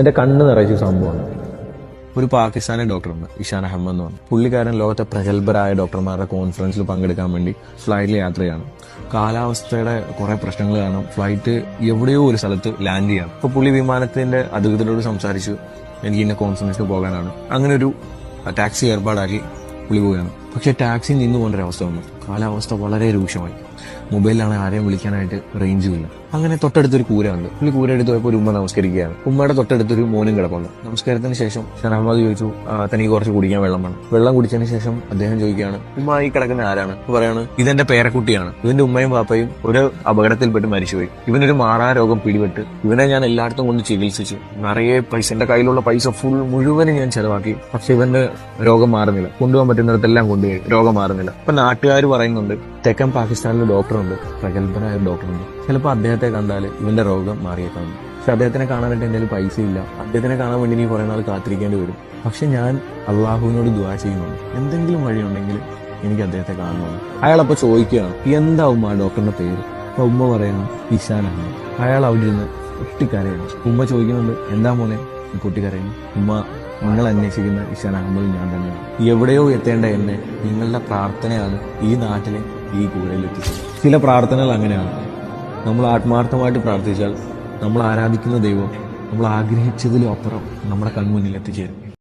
എൻ്റെ കണ്ണ് നിറച്ച സംഭവമാണ്. ഒരു പാകിസ്ഥാനി ഡോക്ടറുണ്ട്, ഇഷാൻ അഹമ്മദ് എന്ന് പറഞ്ഞു. പുള്ളിക്കാരൻ ലോകത്തെ പ്രഗത്ഭരായ ഡോക്ടർമാരുടെ കോൺഫറൻസിൽ പങ്കെടുക്കാൻ വേണ്ടി ഫ്ലൈറ്റിൽ യാത്ര ചെയ്യണം. കാലാവസ്ഥയുടെ കുറെ പ്രശ്നങ്ങൾ കാരണം ഫ്ലൈറ്റ് എവിടെയോ ഒരു സ്ഥലത്ത് ലാൻഡ് ചെയ്യണം. അപ്പോൾ പുള്ളി വിമാനത്തിന്റെ അധികൃതരോട് സംസാരിച്ചു, എനിക്ക് ഇന്ന കോൺഫറൻസിന് പോകാനാണ്. അങ്ങനെ ഒരു ടാക്സി ഏർപ്പാടാക്കി പുള്ളി പോവുകയാണ്. പക്ഷെ ടാക്സി നിന്ന് പോകേണ്ട ഒരു അവസ്ഥ വന്നു. കാലാവസ്ഥ വളരെ രൂക്ഷമായി. മൊബൈലിലാണ് ആരെയും വിളിക്കാനായിട്ട് റേഞ്ചും ഇല്ല. അങ്ങനെ തൊട്ടടുത്തൊരു കൂര ഉണ്ട്. പുള്ളി കൂര എടുത്ത് പോയപ്പോൾ ഒരു ഉമ്മ നമസ്കരിക്കുകയാണ്. ഉമ്മയുടെ തൊട്ടടുത്തൊരു മോനും കിടപ്പുണ്ട്. നമസ്കാരത്തിന് ശേഷം ഷാൻ അഹമ്മദ് ചോദിച്ചു, തനിക്ക് കുറച്ച് കുടിക്കാൻ വെള്ളം വേണം. വെള്ളം കുടിച്ചതിന് ശേഷം അദ്ദേഹം ചോദിക്കുകയാണ്, ഉമ്മ ഈ കിടക്കുന്ന ആരാണ്? പറയാണ്, ഇതെന്റെ പേരക്കുട്ടിയാണ്. ഇവന്റെ ഉമ്മയും പാപ്പയും ഒരു അപകടത്തിൽപ്പെട്ട് മരിച്ചുപോയി. ഇവനൊരു മാറാരോഗം പിടിപെട്ട് ഇവനെ ഞാൻ എല്ലായിടത്തും കൊണ്ട് ചികിത്സിച്ചു. നിറയെ പൈസ, എന്റെ കയ്യിലുള്ള പൈസ മുഴുവനും ഞാൻ ചെലവാക്കി. പക്ഷെ ഇവന്റെ രോഗം മാറുന്നില്ല. കൊണ്ടുപോകാൻ പറ്റുന്നിടത്തെല്ലാം കൊണ്ടുപോയി, രോഗം മാറുന്നില്ല. ഇപ്പൊ നാട്ടുകാർ പറയുന്നുണ്ട്, തെക്കൻ പാകിസ്ഥാനിൽ ഡോക്ടറുണ്ട്, പ്രഗത്ഭനായ ഡോക്ടറുണ്ട്, ചിലപ്പോൾ അദ്ദേഹത്തെ കണ്ടാൽ ഇവന്റെ രോഗം മാറിയേക്കാം. പക്ഷെ അദ്ദേഹത്തിനെ കാണാനായിട്ട് എൻ്റെ കയ്യിൽ പൈസ ഇല്ല. അദ്ദേഹത്തിനെ കാണാൻ വേണ്ടി നീ കുറെ നാൾ കാത്തിരിക്കേണ്ടി വരും. പക്ഷെ ഞാൻ അള്ളാഹുവിനോട് ദുആ ചെയ്യുന്നുണ്ട്, എന്തെങ്കിലും വഴിയുണ്ടെങ്കിൽ എനിക്ക് അദ്ദേഹത്തെ കാണണമെന്ന്. അയാളപ്പോൾ ചോദിക്കുകയാണ്, എന്താ ഉമ്മ ഡോക്ടറിന്റെ പേര്? അപ്പൊ ഉമ്മ പറയുന്നു, ഇഷാൻ അഹമ്മദ്. അയാൾ അവിടെ ഇരുന്ന് പൊട്ടിക്കരയാണ്. ഉമ്മ ചോദിക്കുന്നുണ്ട്, എന്താ മോനെ പൊട്ടിക്കരയുന്നു? ഉമ്മ, നിങ്ങൾ അന്വേഷിക്കുന്ന ഇഷാൻ അഹമ്മദ് ഞാൻ തന്നെയാണ്. എവിടെയോ എത്തേണ്ട എന്നെ നിങ്ങളുടെ പ്രാർത്ഥനയാണ് ഈ നാട്ടിലെ ഈ കൂരയിൽ എത്തിച്ചത്. ചില പ്രാർത്ഥനകൾ അങ്ങനെയാണ്. നമ്മൾ ആത്മാർത്ഥമായിട്ട് പ്രാർത്ഥിച്ചാൽ നമ്മൾ ആരാധിക്കുന്ന ദൈവം നമ്മൾ ആഗ്രഹിച്ചതിലും അപ്പുറം നമ്മുടെ കൺമുന്നിൽ എത്തിച്ചേരും.